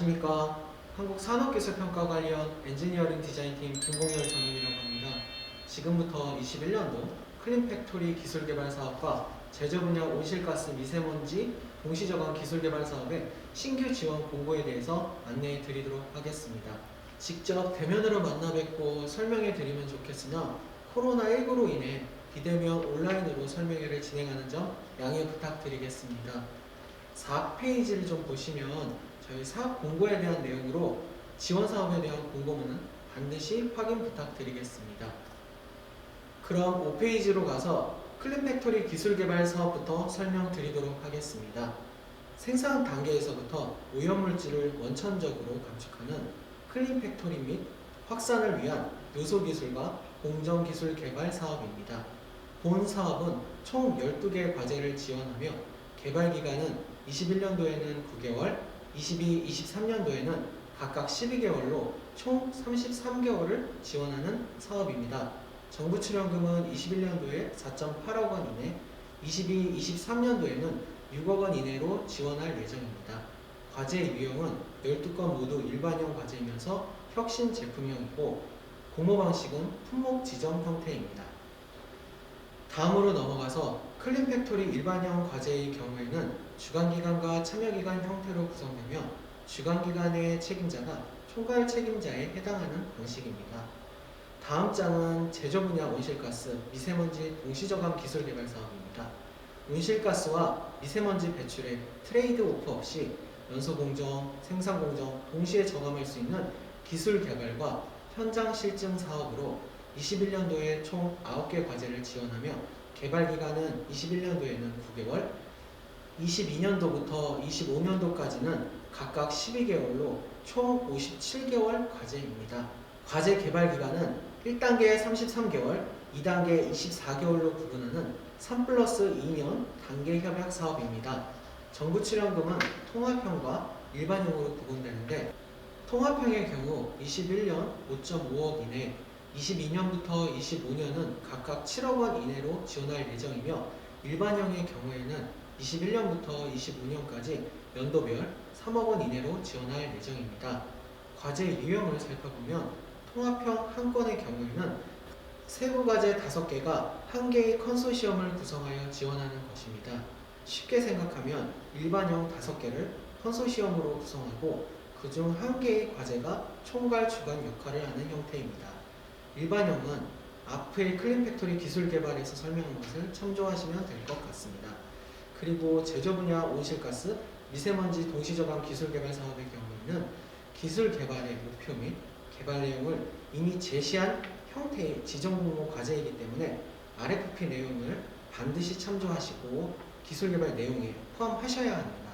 안녕하십니까. 한국산업기술평가관리원 엔지니어링 디자인팀 김공열 전임이라고 합니다. 지금부터 21년도 클린팩토리 기술개발 사업과 제조 분야 온실가스 미세먼지 동시저감 기술개발 사업의 신규 지원 공고에 대해서 안내해 드리도록 하겠습니다. 직접 대면으로 만나 뵙고 설명해 드리면 좋겠으나 코로나19로 인해 비대면 온라인으로 설명회를 진행하는 점 양해 부탁드리겠습니다. 4페이지를 좀 보시면 저희 사업 공고에 대한 내용으로 지원 사업에 대한 공고문은 반드시 확인 부탁드리겠습니다. 그럼 5페이지로 가서 클린팩토리 기술개발 사업부터 설명드리도록 하겠습니다. 생산 단계에서부터 오염물질을 원천적으로 감축하는 클린팩토리 및 확산을 위한 요소기술과 공정기술 개발 사업입니다. 본 사업은 총 12개 과제를 지원하며 개발 기간은 21년도에는 9개월, 22, 23년도에는 각각 12개월로 총 33개월을 지원하는 사업입니다. 정부 출연금은 21년도에 4.8억 원 이내, 22, 23년도에는 6억 원 이내로 지원할 예정입니다. 과제 유형은 12건 모두 일반형 과제이면서 혁신 제품형이고 공모 방식은 품목 지정 형태입니다. 다음으로 넘어가서 클린팩토리 일반형 과제의 경우에는 주관기관과 참여기관 형태로 구성되며 주관기관의 책임자가 총괄 책임자에 해당하는 방식입니다. 다음 장은 제조 분야 온실가스, 미세먼지 동시저감 기술개발 사업입니다. 온실가스와 미세먼지 배출에 트레이드 오프 없이 연소공정, 생산공정 동시에 저감할 수 있는 기술 개발과 현장 실증 사업으로 21년도에 총 9개 과제를 지원하며 개발 기간은 21년도에는 9개월, 22년도부터 25년도까지는 각각 12개월로 총 57개월 과제입니다. 과제 개발 기간은 1단계 33개월, 2단계 24개월로 구분하는 3+2년 단계 협약 사업입니다. 정부 출연금은 통합형과 일반형으로 구분되는데 통합형의 경우 21년 5.5억 이내, 22년부터 25년은 각각 7억 원 이내로 지원할 예정이며 일반형의 경우에는 21년부터 25년까지 연도별 3억 원 이내로 지원할 예정입니다. 과제 유형을 살펴보면 통합형 한 건의 경우에는 세부 과제 5개가 한 개의 컨소시엄을 구성하여 지원하는 것입니다. 쉽게 생각하면 일반형 5개를 컨소시엄으로 구성하고 그중 한 개의 과제가 총괄 주관 역할을 하는 형태입니다. 일반형은 앞의 클린팩토리 기술개발에서 설명한 것을 참조하시면 될 것 같습니다. 그리고 제조 분야 온실가스, 미세먼지 동시저감 기술개발 사업의 경우에는 기술개발의 목표 및 개발 내용을 이미 제시한 형태의 지정공모 과제이기 때문에 RFP 내용을 반드시 참조하시고 기술개발 내용에 포함하셔야 합니다.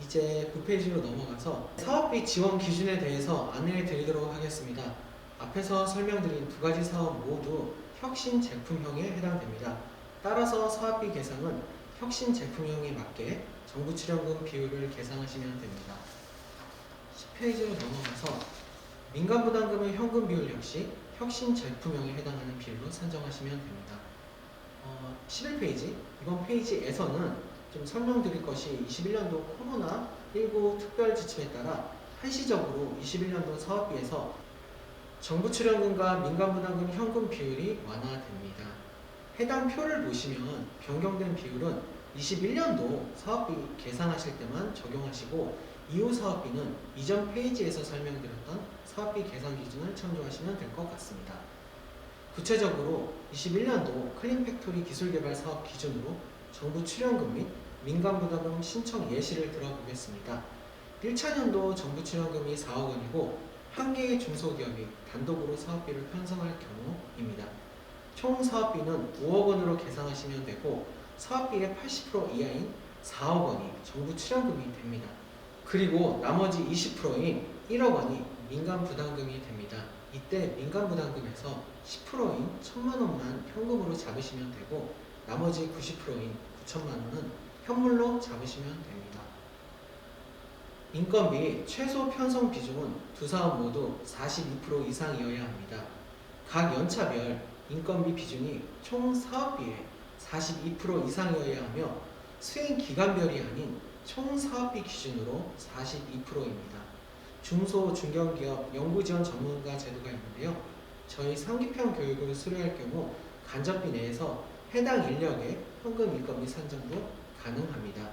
이제 9페이지로 넘어가서 사업비 지원 기준에 대해서 안내해 드리도록 하겠습니다. 앞에서 설명드린 두 가지 사업 모두 혁신 제품형에 해당됩니다. 따라서 사업비 계상은 혁신 제품형에 맞게 정부 출연금 비율을 계상하시면 됩니다. 10페이지로 넘어가서 민간 부담금의 현금 비율 역시 혁신 제품형에 해당하는 비율로 산정하시면 됩니다. 11페이지, 이번 페이지에서는 좀 설명드릴 것이 21년도 코로나19 특별 지침에 따라 한시적으로 21년도 사업비에서 정부 출연금과 민간 부담금 현금 비율이 완화됩니다. 해당 표를 보시면 변경된 비율은 21년도 사업비 계산하실 때만 적용하시고 이후 사업비는 이전 페이지에서 설명드렸던 사업비 계산 기준을 참조하시면 될 것 같습니다. 구체적으로 21년도 클린팩토리 기술개발 사업 기준으로 정부 출연금 및 민간 부담금 신청 예시를 들어보겠습니다. 1차년도 정부 출연금이 4억 원이고 한 개의 중소기업이 단독으로 사업비를 편성할 경우입니다. 총 사업비는 5억 원으로 계산하시면 되고 사업비의 80% 이하인 4억 원이 정부 출연금이 됩니다. 그리고 나머지 20%인 1억 원이 민간 부담금이 됩니다. 이때 민간 부담금에서 10%인 1,000만 원만 현금으로 잡으시면 되고 나머지 90%인 9천만 원은 현물로 잡으시면 됩니다. 인건비 최소 편성 비중은 두 사업 모두 42% 이상이어야 합니다. 각 연차별 인건비 비중이 총 사업비의 42% 이상이어야 하며 수행 기간별이 아닌 총 사업비 기준으로 42%입니다. 중소, 중견기업 연구지원 전문가 제도가 있는데요. 저희 상기평 교육을 수료할 경우 간접비 내에서 해당 인력의 현금 인건비 산정도 가능합니다.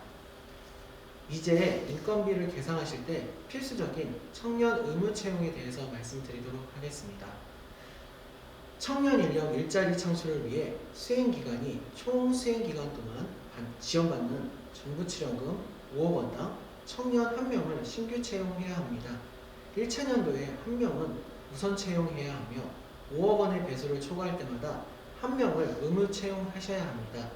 이제 인건비를 계산하실 때 필수적인 청년 의무 채용에 대해서 말씀드리도록 하겠습니다. 청년 인력 일자리 창출을 위해 수행기간이 총 수행기간 동안 지원받는 정부 출연금 5억 원당 청년 1명을 신규 채용해야 합니다. 1차년도에 1명은 우선 채용해야 하며 5억 원의 배수를 초과할 때마다 1명을 의무 채용하셔야 합니다.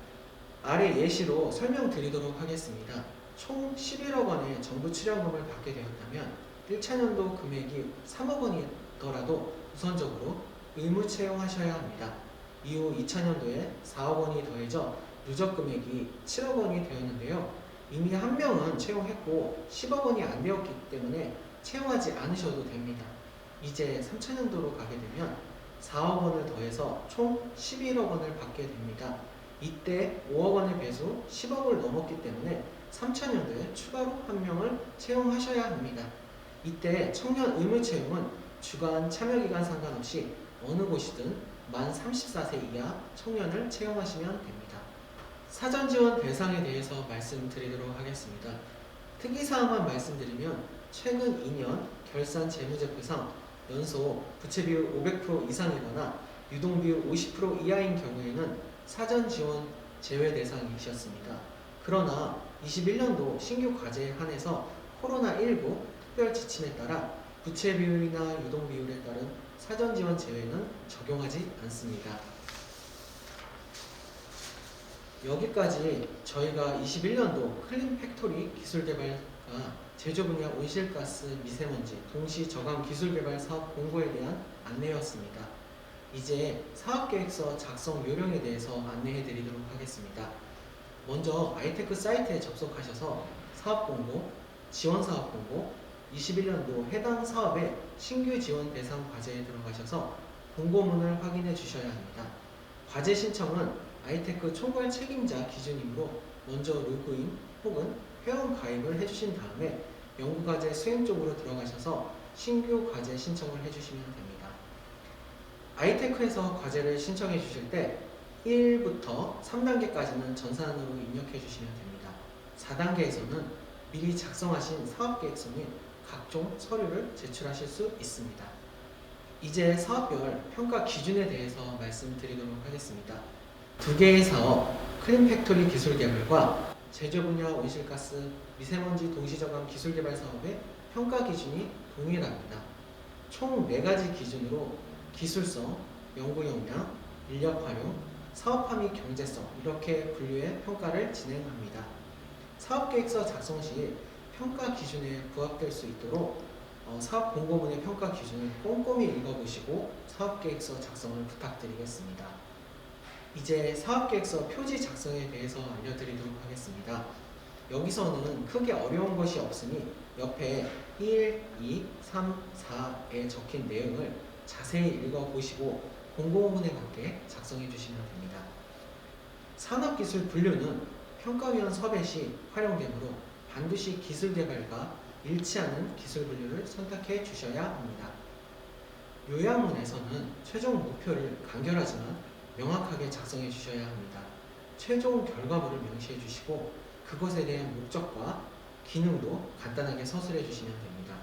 아래 예시로 설명드리도록 하겠습니다. 총 11억 원의 정부 출연금을 받게 되었다면 1차년도 금액이 3억 원이더라도 우선적으로 의무 채용하셔야 합니다. 이후 2차년도에 4억 원이 더해져 누적 금액이 7억 원이 되었는데요. 이미 1명은 채용했고 10억 원이 안 되었기 때문에 채용하지 않으셔도 됩니다. 이제 3차년도로 가게 되면 4억 원을 더해서 총 11억 원을 받게 됩니다. 이때 5억 원의 배수 10억을 넘었기 때문에 3차년도에 추가로 1명을 채용하셔야 합니다. 이때 청년 의무 채용은 주간 참여기간 상관없이 어느 곳이든 만 34세 이하 청년을 채용하시면 됩니다. 사전지원 대상에 대해서 말씀드리도록 하겠습니다. 특이사항만 말씀드리면 최근 2년 결산 재무제표상 연소 부채비율 500% 이상이거나 유동비율 50% 이하인 경우에는 사전지원 제외 대상이셨습니다. 그러나 21년도 신규 과제에 한해서 코로나19 특별 지침에 따라 부채비율이나 유동비율에 따른 사전지원 제외는 적용하지 않습니다. 여기까지 저희가 21년도 클린팩토리 기술개발과 제조분야 온실가스 미세먼지 동시 저감 기술개발 사업 공고에 대한 안내였습니다. 이제 사업계획서 작성 요령에 대해서 안내해 드리도록 하겠습니다. 먼저 아이테크 사이트에 접속하셔서 사업공고, 지원사업공고, 21년도 해당 사업의 신규 지원 대상 과제에 들어가셔서 공고문을 확인해 주셔야 합니다. 과제 신청은 아이테크 총괄 책임자 기준이므로 먼저 로그인 혹은 회원 가입을 해주신 다음에 연구과제 수행 쪽으로 들어가셔서 신규 과제 신청을 해주시면 됩니다. 아이테크에서 과제를 신청해 주실 때 1부터 3단계까지는 전산으로 입력해 주시면 됩니다. 4단계에서는 미리 작성하신 사업계획서 및 각종 서류를 제출하실 수 있습니다. 이제 사업별 평가 기준에 대해서 말씀드리도록 하겠습니다. 두 개의 사업, 클린팩토리 기술개발과 제조분야 온실가스 미세먼지 동시저감 기술개발 사업의 평가 기준이 동일합니다. 총 4가지 기준으로 기술성, 연구 역량, 인력 활용, 사업화 및 경제성 이렇게 분류해 평가를 진행합니다. 사업계획서 작성 시 평가 기준에 부합될 수 있도록 사업 공고문의 평가 기준을 꼼꼼히 읽어보시고 사업계획서 작성을 부탁드리겠습니다. 이제 사업계획서 표지 작성에 대해서 알려드리도록 하겠습니다. 여기서는 크게 어려운 것이 없으니 옆에 1, 2, 3, 4에 적힌 내용을 자세히 읽어보시고 공고문에 맞게 작성해 주시면 됩니다. 산업기술 분류는 평가위원 섭외 시 활용되므로 반드시 기술개발과 일치하는 기술 분류를 선택해 주셔야 합니다. 요약문에서는 최종 목표를 간결하지만 명확하게 작성해 주셔야 합니다. 최종 결과물을 명시해 주시고 그것에 대한 목적과 기능도 간단하게 서술해 주시면 됩니다.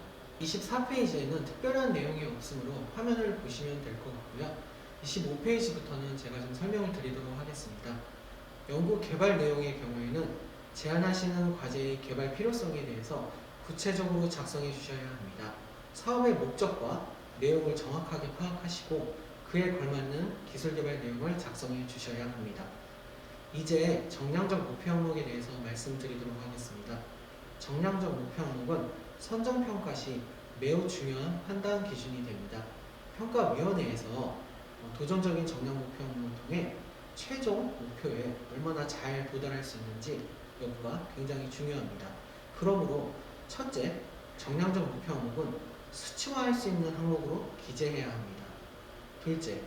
24페이지에는 특별한 내용이 없으므로 화면을 보시면 될 것 같고요. 25페이지부터는 제가 좀 설명을 드리도록 하겠습니다. 연구 개발 내용의 경우에는 제안하시는 과제의 개발 필요성에 대해서 구체적으로 작성해 주셔야 합니다. 사업의 목적과 내용을 정확하게 파악하시고 그에 걸맞는 기술개발 내용을 작성해 주셔야 합니다. 이제 정량적 목표 항목에 대해서 말씀드리도록 하겠습니다. 정량적 목표 항목은 선정평가 시 매우 중요한 판단 기준이 됩니다. 평가위원회에서 도전적인 정량 목표 항목을 통해 최종 목표에 얼마나 잘 도달할 수 있는지 여부가 굉장히 중요합니다. 그러므로 첫째, 정량적 목표 항목은 수치화할 수 있는 항목으로 기재해야 합니다. 둘째,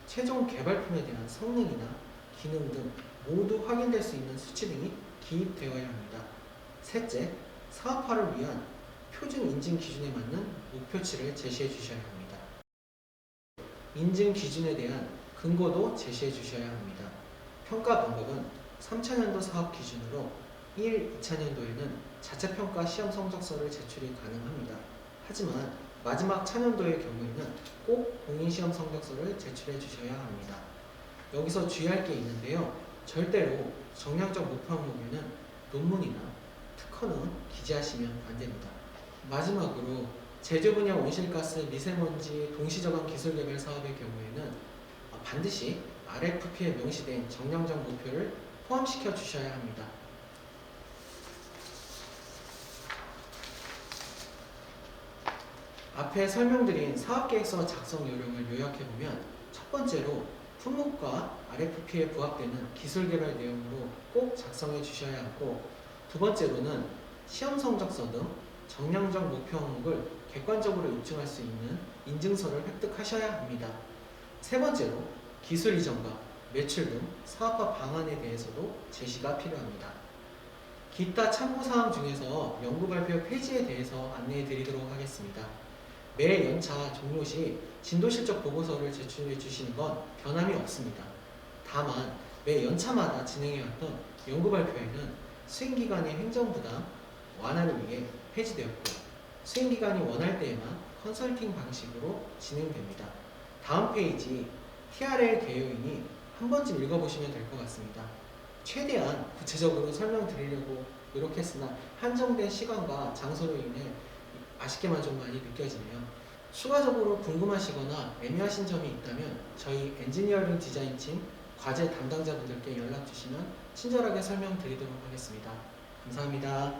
최종 개발품에 대한 성능이나 기능 등 모두 확인될 수 있는 수치 등이 기입되어야 합니다. 셋째, 사업화를 위한 표준 인증 기준에 맞는 목표치를 제시해 주셔야 합니다. 인증 기준에 대한 근거도 제시해 주셔야 합니다. 평가 방법은 3차년도 사업 기준으로 1, 2차년도에는 자체평가 시험 성적서를 제출이 가능합니다. 하지만 마지막 차년도의 경우에는 꼭 공인시험 성적서를 제출해 주셔야 합니다. 여기서 주의할 게 있는데요. 절대로 정량적 목표 항목에는 논문이나 특허는 기재하시면 안 됩니다. 마지막으로 제조 분야 온실가스 미세먼지 동시저감 기술개발 사업의 경우에는 반드시 RFP에 명시된 정량적 목표를 포함시켜 주셔야 합니다. 앞에 설명드린 사업계획서 작성 요령을 요약해보면 첫 번째로 품목과 RFP에 부합되는 기술개발 내용으로 꼭 작성해 주셔야 하고, 두 번째로는 시험 성적서 등 정량적 목표 항목을 객관적으로 입증할 수 있는 인증서를 획득하셔야 합니다. 세 번째로 기술 이전과 매출 등 사업화 방안에 대해서도 제시가 필요합니다. 기타 참고사항 중에서 연구발표 페이지에 대해서 안내해 드리도록 하겠습니다. 매 연차 종료 시 진도실적 보고서를 제출해 주시는 건 변함이 없습니다. 다만 매 연차마다 진행해왔던 연구발표에는 수행기관의 행정부담 완화를 위해 폐지되었고, 수행기관이 원할 때에만 컨설팅 방식으로 진행됩니다. 다음 페이지 TRL 개요인이 한 번쯤 읽어보시면 될 것 같습니다. 최대한 구체적으로 설명드리려고 노력했으나 한정된 시간과 장소로 인해 아쉽게만 좀 많이 느껴지네요. 추가적으로 궁금하시거나 애매하신 점이 있다면 저희 엔지니어링 디자인팀 과제 담당자분들께 연락 주시면 친절하게 설명드리도록 하겠습니다. 감사합니다.